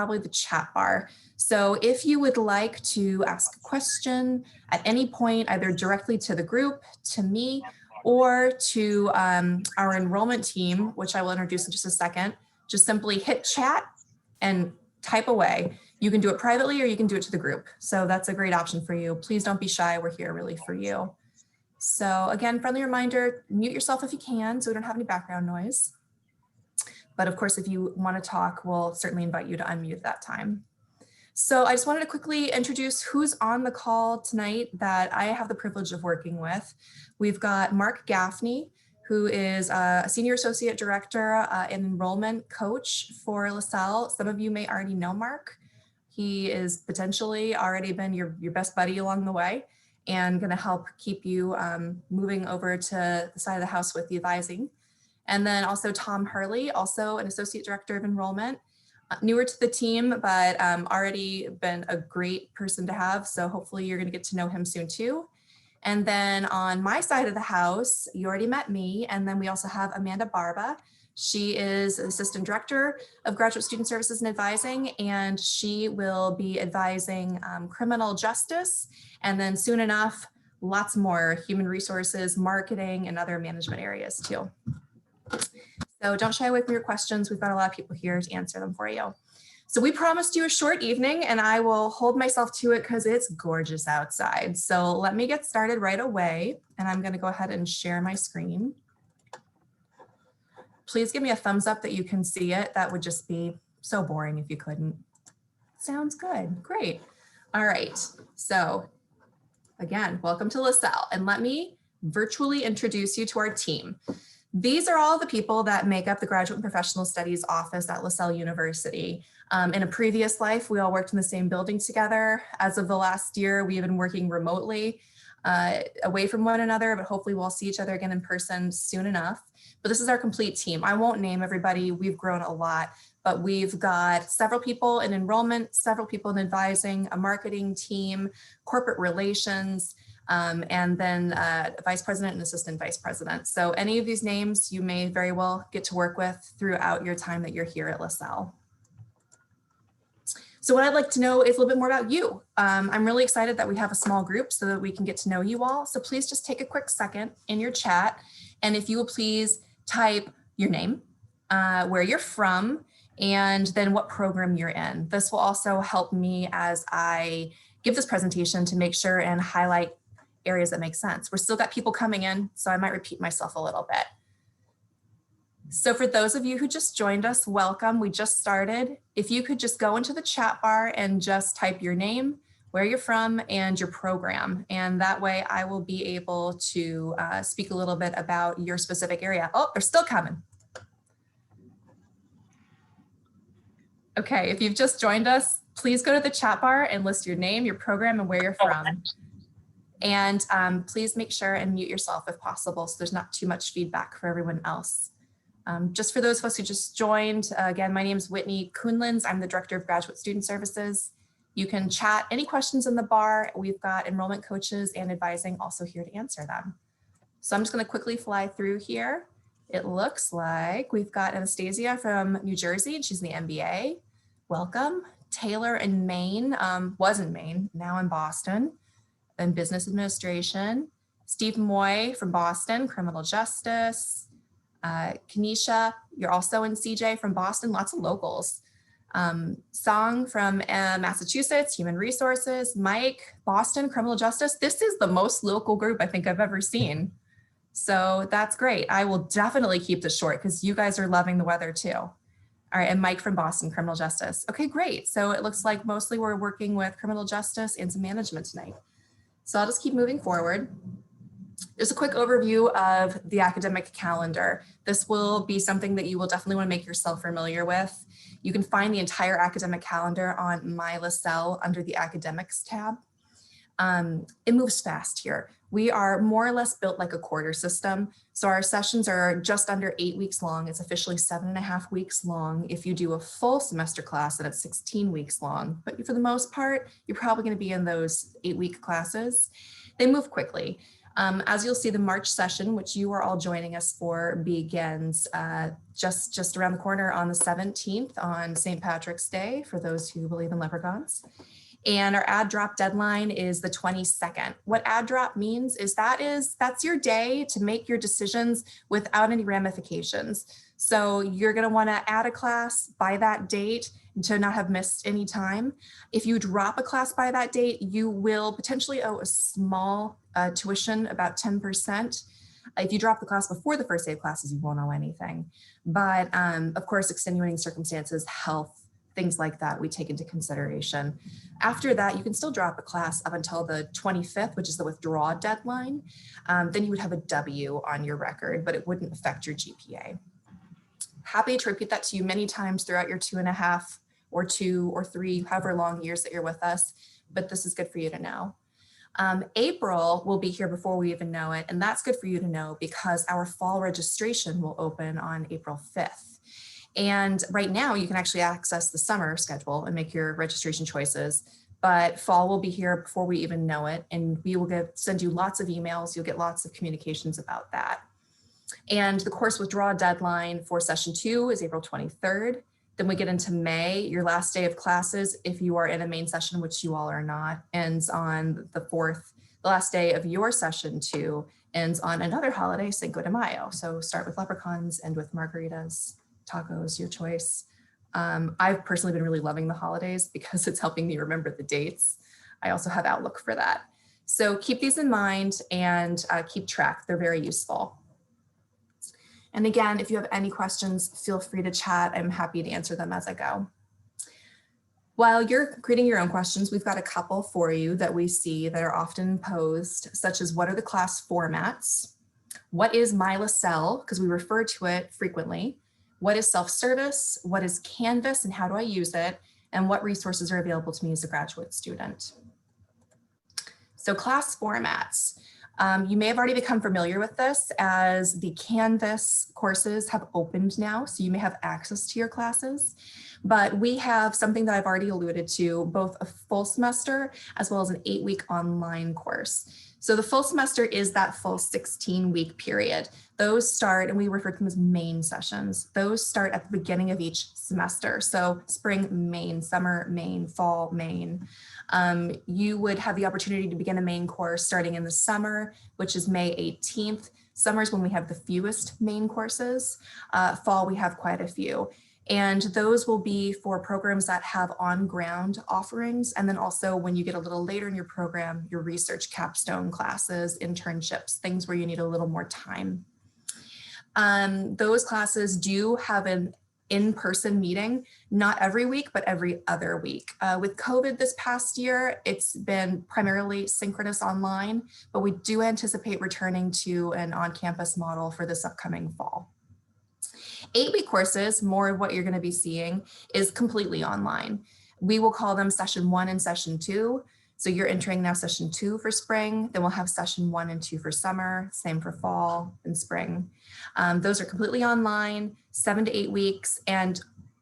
probably the chat bar. So if you would like to ask a question at any point, either directly to the group, to me, or to our enrollment team, which I will introduce in just a second, just simply hit chat and type away. You can do it privately or you can do it to the group. So that's a great option for you. Please don't be shy. We're here really for you. So again, friendly reminder, mute yourself if you can so we don't have any background noise. But of course, if you want to talk, we'll certainly invite you to unmute at that time. So I just wanted to quickly introduce who's on the call tonight that I have the privilege of working with. We've got Mark Gaffney, who is a Senior Associate Director and Enrollment Coach for LaSalle. Some of you may already know Mark. He is potentially already been your best buddy along the way and going to help keep you moving over to the side of the house with the advising. And then also Tom Hurley, also an Associate Director of Enrollment. Newer to the team, but already been a great person to have. So hopefully you're going to get to know him soon too. And then on my side of the house, you already met me. And then we also have Amanda Barba. She is Assistant Director of Graduate Student Services and Advising, and she will be advising criminal justice. And then soon enough, lots more human resources, marketing, and other management areas too. So don't shy away from your questions. We've got a lot of people here to answer them for you. So we promised you a short evening and I will hold myself to it because it's gorgeous outside. So let me get started right away. And I'm going to go ahead and share my screen. Please give me a thumbs up that you can see it. That would just be so boring if you couldn't. Sounds good. Great. All right. So again, welcome to LaSalle. And let me virtually introduce you to our team. These are all the people that make up the Graduate and Professional Studies office at LaSalle University. In a previous life, we all worked in the same building together. As of the last year, we have been working remotely away from one another, but hopefully we'll see each other again in person soon enough. But this is our complete team. I won't name everybody. We've grown a lot, but we've got several people in enrollment, several people in advising, a marketing team, corporate relations, and then vice president and assistant vice president. So any of these names you may very well get to work with throughout your time that you're here at LaSalle. So what I'd like to know is a little bit more about you. I'm really excited that we have a small group so that we can get to know you all. So please just take a quick second in your chat. And if you will please type your name, where you're from, and then what program you're in. This will also help me as I give this presentation to make sure and highlight areas that make sense. We're still got people coming in, so I might repeat myself a little bit. So for those of you who just joined us, welcome. We just started. If you could just go into the chat bar and just type your name, where you're from, and your program. And that way I will be able to speak a little bit about your specific area. Oh, they're still coming. Okay, if you've just joined us, please go to the chat bar and list your name, your program, and where you're from. And please make sure and mute yourself if possible so there's not too much feedback for everyone else. Just for those of us who just joined, again, my name is Whitney Kuhnlins. I'm the Director of Graduate Student Services. You can chat any questions in the bar. We've got enrollment coaches and advising also here to answer them. So I'm just going to quickly fly through here. It looks like we've got Anastasia from New Jersey, and she's in the MBA. Welcome. Taylor in Maine, was in Maine, now in Boston. In business administration. Steve Moy from Boston, criminal justice. Kenesha, you're also in CJ from Boston, lots of locals. Song from Massachusetts, human resources. Mike, Boston, criminal justice. This is the most local group I think I've ever seen. So that's great. I will definitely keep this short because you guys are loving the weather too. All right, and Mike from Boston, criminal justice. Okay, great. So it looks like mostly we're working with criminal justice and some management tonight. So I'll just keep moving forward. Just a quick overview of the academic calendar. This will be something that you will definitely want to make yourself familiar with. You can find the entire academic calendar on My LaSalle under the academics tab. It moves fast here. We are more or less built like a quarter system. So our sessions are just under 8 weeks long. It's officially 7.5 weeks long. If you do a full semester class, then it's 16 weeks long. But for the most part, you're probably going to be in those 8-week classes. They move quickly. As you'll see, the March session, which you are all joining us for, begins just around the corner on the 17th on St. Patrick's Day, for those who believe in leprechauns. And our ad drop deadline is the 22nd. What ad drop means is that's your day to make your decisions without any ramifications. So you're going to want to add a class by that date to not have missed any time. If you drop a class by that date, you will potentially owe a small tuition, about 10%. If you drop the class before the first day of classes, you won't owe anything. But of course, extenuating circumstances, health, things like that, we take into consideration. After that, you can still drop a class up until the 25th, which is the withdraw deadline. Then you would have a W on your record, but it wouldn't affect your GPA. Happy to repeat that to you many times throughout your 2.5 or 2 or 3, however long years that you're with us, but this is good for you to know. April will be here before we even know it, and that's good for you to know because our fall registration will open on April 5th. And right now you can actually access the summer schedule and make your registration choices, but fall will be here before we even know it, and we will send you lots of emails. You'll get lots of communications about that. And the course withdrawal deadline for session 2 is April 23rd. Then we get into May. Your last day of classes, if you are in a main session, which you all are not, ends on the 4th. The last day of your session 2 ends on another holiday, Cinco de Mayo. So start with leprechauns, end with margaritas, tacos, your choice. I've personally been really loving the holidays because it's helping me remember the dates. I also have Outlook for that. So keep these in mind and keep track. They're very useful. And again, if you have any questions, feel free to chat. I'm happy to answer them as I go. While you're creating your own questions, we've got a couple for you that we see that are often posed, such as what are the class formats? What is MyLaSalle? Because we refer to it frequently. What is self-service? What is Canvas and how do I use it? And what resources are available to me as a graduate student? So class formats. You may have already become familiar with this as the Canvas courses have opened now, so you may have access to your classes, but we have something that I've already alluded to, both a full semester as well as an 8-week online course. So the full semester is that full 16-week period. Those start, and we refer to them as main sessions. Those start at the beginning of each semester. So spring, main, summer, main, fall, main. You would have the opportunity to begin a main course starting in the summer, which is May 18th. Summer is when we have the fewest main courses. Fall, we have quite a few. And those will be for programs that have on-ground offerings. And then also when you get a little later in your program, your research capstone classes, internships, things where you need a little more time. Those classes do have an in-person meeting, not every week, but every other week. With COVID this past year, it's been primarily synchronous online, but we do anticipate returning to an on-campus model for this upcoming fall. 8-week courses, more of what you're going to be seeing, is completely online. We will call them session 1 and session 2. So you're entering now session 2 for spring, then we'll have session 1 and 2 for summer, same for fall and spring. Those are completely online, 7 to 8 weeks, and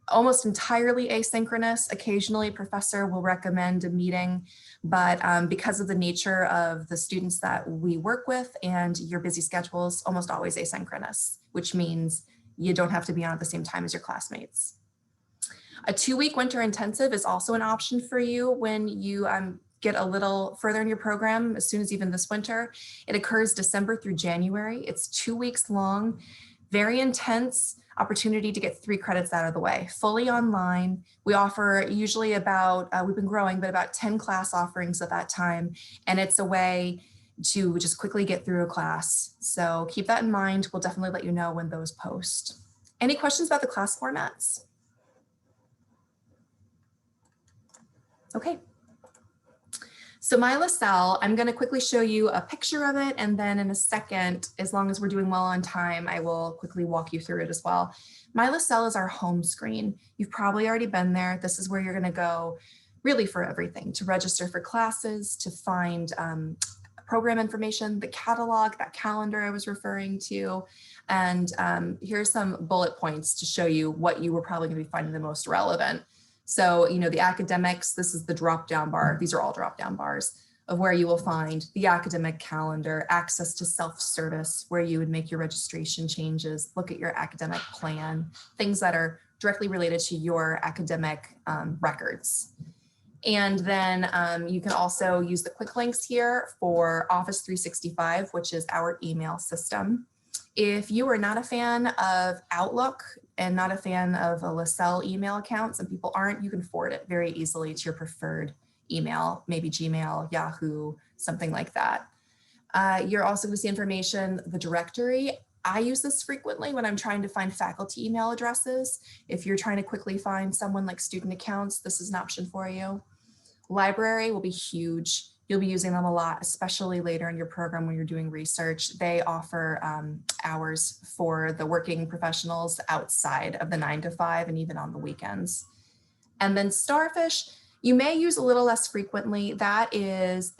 almost entirely asynchronous. Occasionally, a professor will recommend a meeting, but because of the nature of the students that we work with and your busy schedules, almost always asynchronous, which means you don't have to be on at the same time as your classmates. A 2-week winter intensive is also an option for you when you get a little further in your program, as soon as even this winter. It occurs December through January. It's 2 weeks long, very intense opportunity to get 3 credits out of the way, fully online. We offer usually about, we've been growing, but about 10 class offerings at that time. And it's a way to just quickly get through a class. So keep that in mind. We'll definitely let you know when those post. Any questions about the class formats? Okay. So MyLaSalle, I'm going to quickly show you a picture of it, and then in a second, as long as we're doing well on time, I will quickly walk you through it as well. MyLaSalle is our home screen. You've probably already been there. This is where you're going to go really for everything, to register for classes, to find program information, the catalog, that calendar I was referring to, and here's some bullet points to show you what you were probably going to be finding the most relevant. So, you know, the academics, this is the drop-down bar. These are all drop-down bars. of where you will find the academic calendar, access to self-service, where you would make your registration changes, look at your academic plan, things that are directly related to your academic records. And then you can also use the quick links here for Office 365, which is our email system. If you are not a fan of Outlook and not a fan of a LaSalle email account, some people aren't, you can forward it very easily to your preferred email, maybe Gmail, Yahoo, something like that. You're also going to see information, the directory. I use this frequently when I'm trying to find faculty email addresses. If you're trying to quickly find someone like student accounts, this is an option for you. Library will be huge. You'll be using them a lot, especially later in your program when you're doing research. They offer hours for the working professionals outside of the 9 to 5 and even on the weekends. And then Starfish, you may use a little less frequently. That is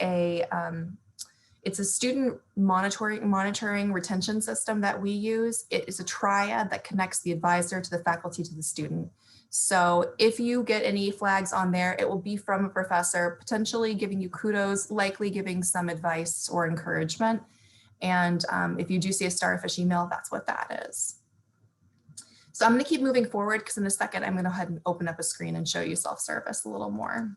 it's a student monitoring retention system that we use. It is a triad that connects the advisor to the faculty to the student. So if you get any flags on there, it will be from a professor, potentially giving you kudos, likely giving some advice or encouragement. And if you do see a Starfish email, that's what that is. So I'm going to keep moving forward because in a second, I'm going to go ahead and open up a screen and show you self-service a little more.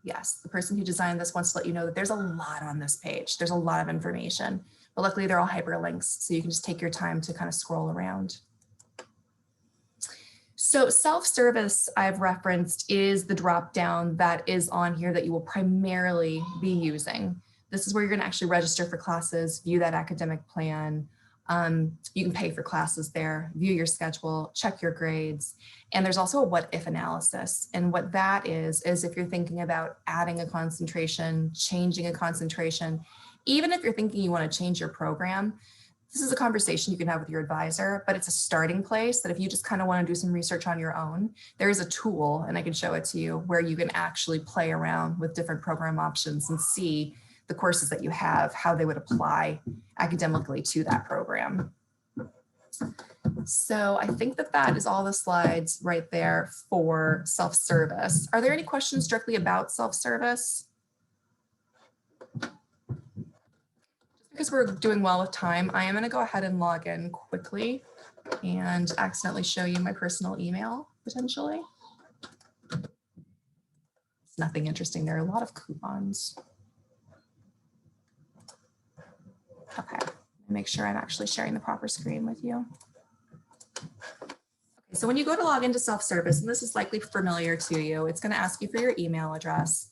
Yes, the person who designed this wants to let you know that there's a lot on this page. There's a lot of information, but luckily they're all hyperlinks, so you can just take your time to kind of scroll around. So self-service I've referenced is the drop-down that is on here that you will primarily be using. This is where you're going to actually register for classes, view that academic plan. You can pay for classes there, view your schedule, check your grades. And there's also a what if analysis. And what that is if you're thinking about adding a concentration, changing a concentration, even if you're thinking you want to change your program, this is a conversation you can have with your advisor, but it's a starting place that if you just kind of want to do some research on your own, there is a tool, and I can show it to you, where you can actually play around with different program options and see the courses that you have, how they would apply academically to that program. So I think that that is all the slides right there for self-service. Are there any questions directly about self-service? Because we're doing well with time, I am going to go ahead and log in quickly and accidentally show you my personal email, potentially. It's nothing interesting. There are a lot of coupons. Okay, make sure I'm actually sharing the proper screen with you. Okay, so when you go to log into self-service, and this is likely familiar to you, it's going to ask you for your email address.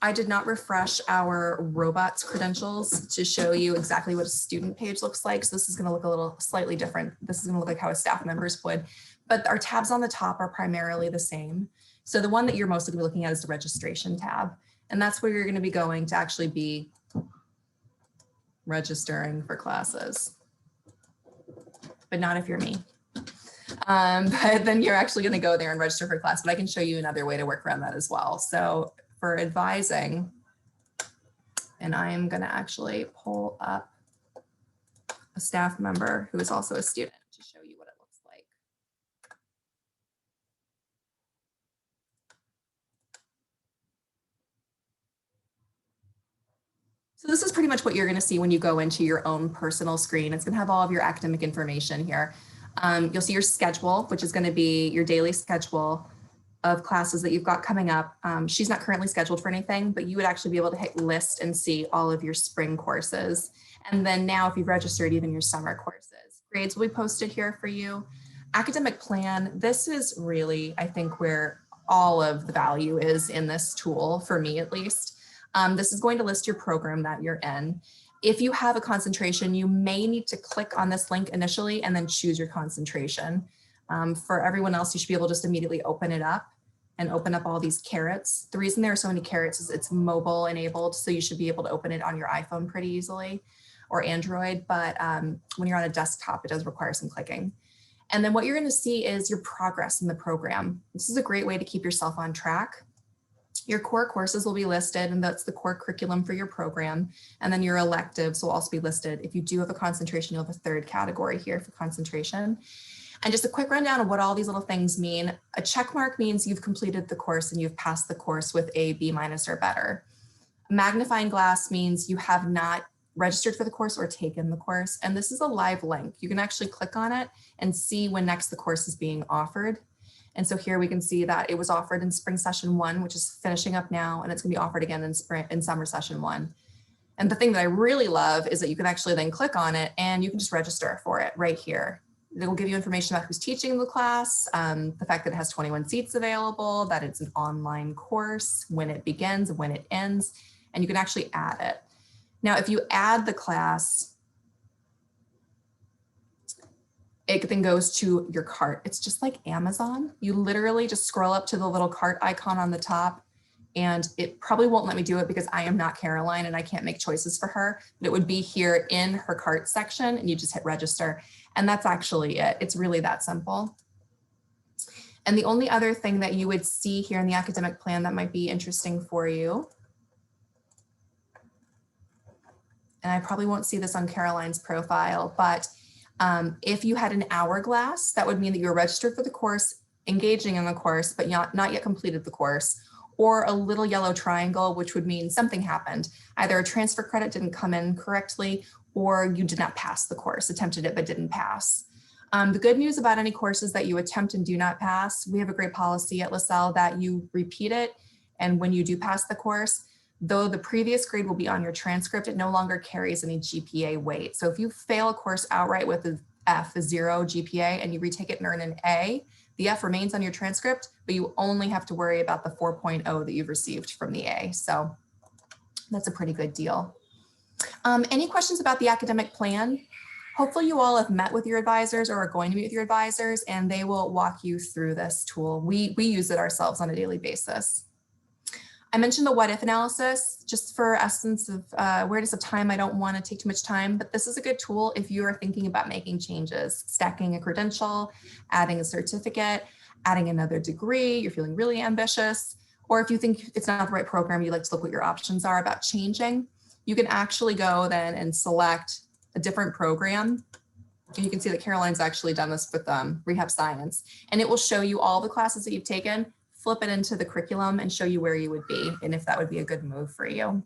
I did not refresh our robots credentials to show you exactly what a student page looks like. So this is going to look a little slightly different. This is going to look like how a staff members would, but our tabs on the top are primarily the same. So the one that you're mostly looking at is the registration tab. And that's where you're going to be going to actually be registering for classes, but not if you're me. But then you're actually going to go there and register for class, but I can show you another way to work around that as well. So for advising, and I'm going to actually pull up a staff member who is also a student to show you what it looks like. So this is pretty much what you're going to see when you go into your own personal screen. It's going to have all of your academic information here. You'll see your schedule, which is going to be your daily schedule of classes that you've got coming up. She's not currently scheduled for anything, but you would actually be able to hit list and see all of your spring courses. And then now if you've registered, even your summer courses. Grades will be posted here for you. Academic plan, this is really, I think, where all of the value is in this tool, for me at least. This is going to list your program that you're in. If you have a concentration, you may need to click on this link initially and then choose your concentration. For everyone else, you should be able to just immediately open it up and open up all these carrots. The reason there are so many carrots is it's mobile enabled, so you should be able to open it on your iPhone pretty easily or Android, but when you're on a desktop, it does require some clicking. And then what you're going to see is your progress in the program. This is a great way to keep yourself on track. Your core courses will be listed, and that's the core curriculum for your program. And then your electives will also be listed. If you do have a concentration, you'll have a third category here for concentration. And just a quick rundown of what all these little things mean. A check mark means you've completed the course and you've passed the course with a B- or better. A magnifying glass means you have not registered for the course or taken the course. And this is a live link. You can actually click on it and see when next the course is being offered. And so here we can see that it was offered in spring session 1, which is finishing up now, and it's gonna be offered again in summer session 1. And the thing that I really love is that you can actually then click on it and you can just register for it right here. It will give you information about who's teaching the class, the fact that it has 21 seats available, that it's an online course, when it begins, when it ends, and you can actually add it. Now, if you add the class, it then goes to your cart. It's just like Amazon. You literally just scroll up to the little cart icon on the top, and it probably won't let me do it because I am not Caroline and I can't make choices for her, but it would be here in her cart section and you just hit register. And that's actually it. It's really that simple. And the only other thing that you would see here in the academic plan that might be interesting for you, and I probably won't see this on Caroline's profile, but if you had an hourglass, that would mean that you're registered for the course, engaging in the course, but not yet completed the course, or a little yellow triangle, which would mean something happened. Either a transfer credit didn't come in correctly, or you did not pass the course, attempted it but didn't pass. The good news about any courses that you attempt and do not pass, we have a great policy at LaSalle that you repeat it, and when you do pass the course, though the previous grade will be on your transcript, it no longer carries any GPA weight. So if you fail a course outright with an F, a 0 GPA, and you retake it and earn an A, the F remains on your transcript, but you only have to worry about the 4.0 that you've received from the A. So that's a pretty good deal. Any questions about the academic plan? Hopefully you all have met with your advisors or are going to meet with your advisors, and they will walk you through this tool. We use it ourselves on a daily basis. I mentioned the what if analysis, just for essence of awareness of time. I don't want to take too much time, but this is a good tool if you are thinking about making changes, stacking a credential, adding a certificate, adding another degree, you're feeling really ambitious, or if you think it's not the right program, you like to look what your options are about changing. You can actually go then and select a different program. And you can see that Caroline's actually done this with Rehab Science, and it will show you all the classes that you've taken, flip it into the curriculum and show you where you would be and if that would be a good move for you.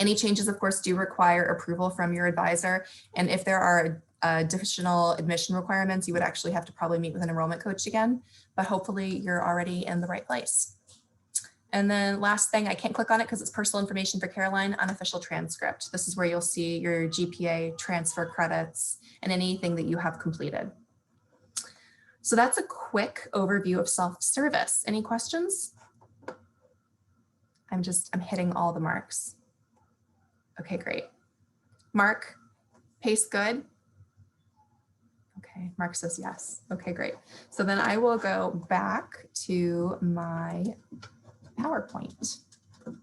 Any changes, of course, do require approval from your advisor. And if there are additional admission requirements, you would actually have to probably meet with an enrollment coach again, but hopefully you're already in the right place. And then last thing, I can't click on it because it's personal information for Caroline, unofficial transcript. This is where you'll see your GPA, transfer credits, and anything that you have completed. So that's a quick overview of self-service. Any questions? I'm hitting all the marks. Okay, great. Mark, pace good? Okay, Mark says yes. Okay, great. So then I will go back to my PowerPoint. All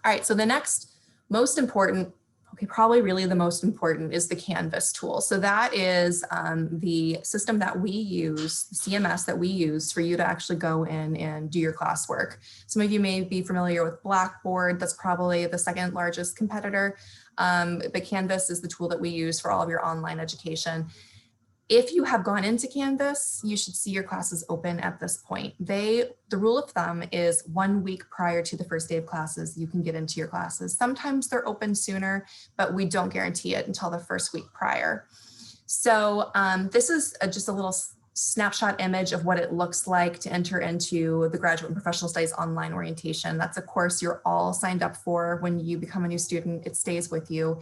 right, so the next most important, probably really the most important, is the Canvas tool. So that is the system that we use, CMS that we use for you to actually go in and do your classwork. Some of you may be familiar with Blackboard. That's probably the second largest competitor. But Canvas is the tool that we use for all of your online education. If you have gone into Canvas, you should see your classes open at this point. The rule of thumb is 1 week prior to the first day of classes, you can get into your classes. Sometimes they're open sooner, but we don't guarantee it until the first week prior. So this is just a little snapshot image of what it looks like to enter into the Graduate and Professional Studies online orientation. That's a course you're all signed up for when you become a new student. It stays with you.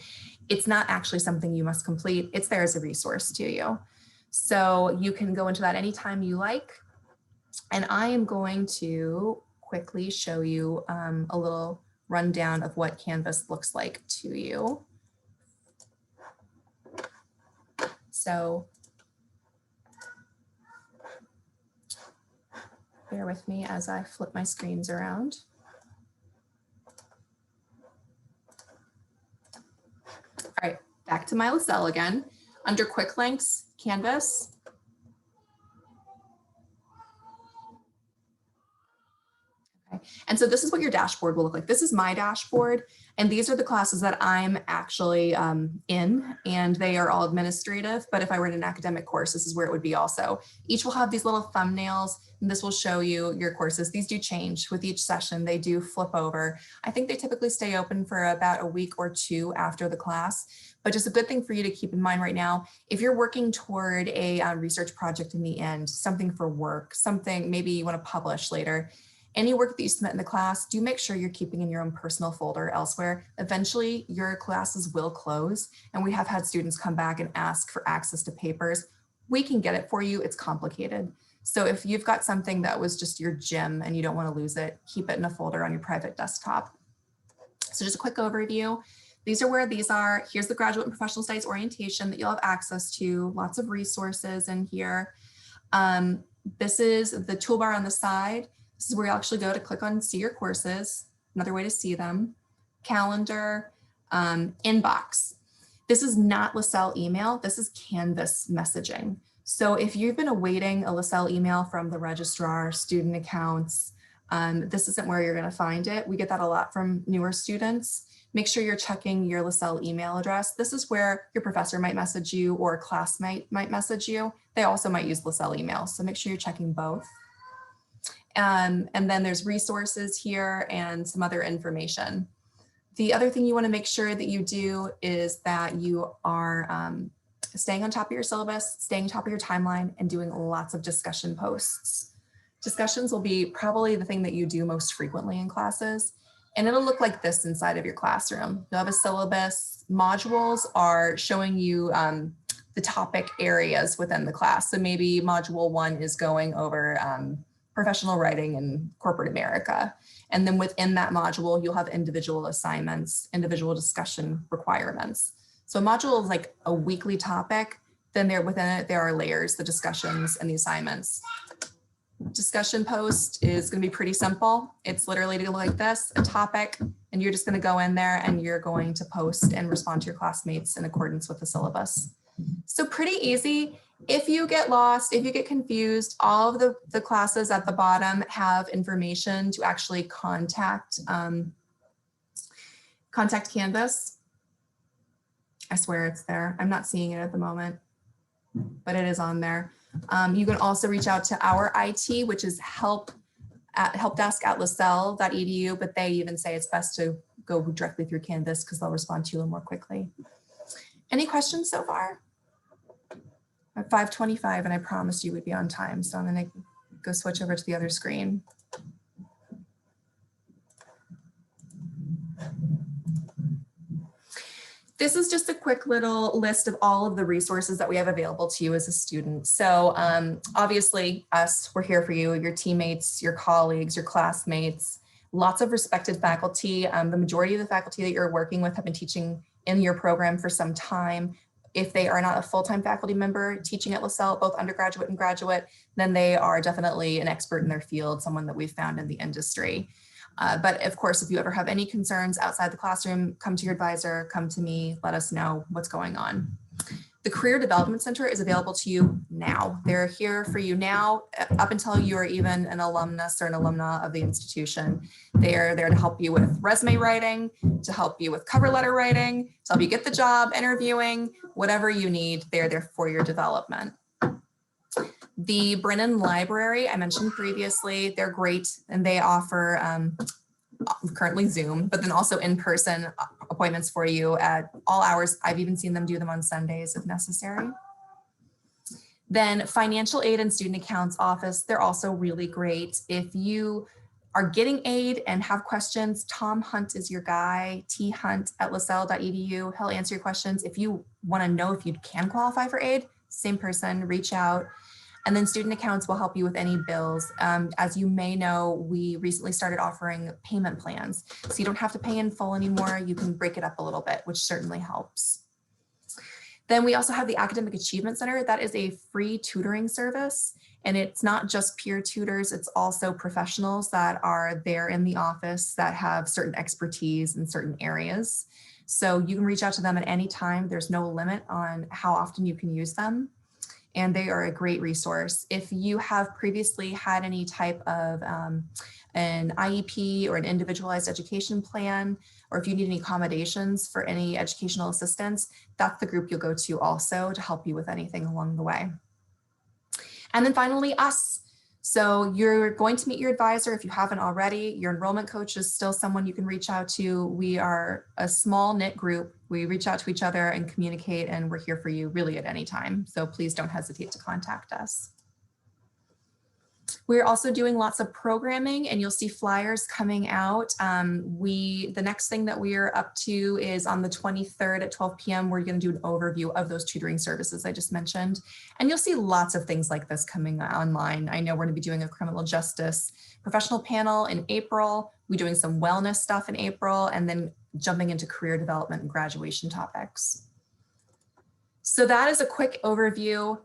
It's not actually something you must complete. It's there as a resource to you. So you can go into that anytime you like. And I am going to quickly show you a little rundown of what Canvas looks like to you. So bear with me as I flip my screens around. All right, back to my LaSalle again. Under quick links, Canvas. Okay. And so this is what your dashboard will look like. This is my dashboard. And these are the classes that I'm actually in, and they are all administrative. But if I were in an academic course, this is where it would be also. Each will have these little thumbnails, and this will show you your courses. These do change with each session. They do flip over. I think they typically stay open for about a week or two after the class. But just a good thing for you to keep in mind right now, if you're working toward a research project in the end, something for work, something maybe you want to publish later, any work that you submit in the class, do make sure you're keeping in your own personal folder elsewhere. Eventually, your classes will close, and we have had students come back and ask for access to papers. We can get it for you. It's complicated. So if you've got something that was just your gym and you don't want to lose it, keep it in a folder on your private desktop. So just a quick overview. These are where these are. Here's the graduate and professional studies orientation that you'll have access to. Lots of resources in here. This is the toolbar on the side. This is where you actually go to click on see your courses, another way to see them, calendar, inbox. This is not LaSalle email, this is Canvas messaging. So if you've been awaiting a LaSalle email from the registrar, student accounts, this isn't where you're gonna find it. We get that a lot from newer students. Make sure you're checking your LaSalle email address. This is where your professor might message you or a classmate might message you. They also might use LaSalle email, so make sure you're checking both. And then there's resources here and some other information. The other thing you want to make sure that you do is that you are staying on top of your syllabus, staying on top of your timeline, and doing lots of discussion posts. Discussions will be probably the thing that you do most frequently in classes, and it'll look like this inside of your classroom. You'll have a syllabus. Modules are showing you the topic areas within the class. So maybe module 1 is going over professional writing in corporate America. And then within that module, you'll have individual assignments, individual discussion requirements. So a module is like a weekly topic, then within it, there are layers, the discussions and the assignments. Discussion post is gonna be pretty simple. It's literally to look like this, a topic, and you're just gonna go in there and you're going to post and respond to your classmates in accordance with the syllabus. So pretty easy. If you get lost, if you get confused, all of the classes at the bottom have information to actually contact Canvas. I swear it's there. I'm not seeing it at the moment, but it is on there. You can also reach out to our IT, which is helpdesk@laselle.edu, but they even say it's best to go directly through Canvas because they'll respond to you more quickly. Any questions so far? At 5:25, and I promised you would be on time, so I'm going to go switch over to the other screen. This is just a quick little list of all of the resources that we have available to you as a student. So obviously us, we're here for you, your teammates, your colleagues, your classmates, lots of respected faculty. The majority of the faculty that you're working with have been teaching in your program for some time. If they are not a full-time faculty member teaching at LaSalle, both undergraduate and graduate, then they are definitely an expert in their field, someone that we've found in the industry. But of course, if you ever have any concerns outside the classroom, come to your advisor, come to me, let us know what's going on. The Career Development Center is available to you now. They're here for you now, up until you are even an alumnus or an alumna of the institution. They're there to help you with resume writing, to help you with cover letter writing, to help you get the job, interviewing, whatever you need, they're there for your development. The Brennan Library, I mentioned previously, they're great and they offer currently Zoom, but then also in-person appointments for you at all hours. I've even seen them do them on Sundays if necessary. Then Financial Aid and Student Accounts Office, they're also really great. If you are getting aid and have questions, Tom Hunt is your guy, thunt@laselle.edu. He'll answer your questions. If you want to know if you can qualify for aid, same person, reach out. And then Student Accounts will help you with any bills. As you may know, we recently started offering payment plans. So you don't have to pay in full anymore. You can break it up a little bit, which certainly helps. Then we also have the Academic Achievement Center. That is a free tutoring service. And it's not just peer tutors, it's also professionals that are there in the office that have certain expertise in certain areas. So you can reach out to them at any time. There's no limit on how often you can use them. and they are a great resource. If you have previously had any type of an IEP or an individualized education plan, or if you need any accommodations for any educational assistance, that's the group you'll go to also to help you with anything along the way. And then finally, us. So you're going to meet your advisor if you haven't already. Your enrollment coach is still someone you can reach out to. We are a small knit group. We reach out to each other and communicate, and we're here for you really at any time. So please don't hesitate to contact us. We're also doing lots of programming, and you'll see flyers coming out. The next thing that we are up to is on the 23rd at 12 p.m. We're going to do an overview of those tutoring services I just mentioned. And you'll see lots of things like this coming online. I know we're going to be doing a criminal justice professional panel in April. We're doing some wellness stuff in April, and then jumping into career development and graduation topics. So that is a quick overview.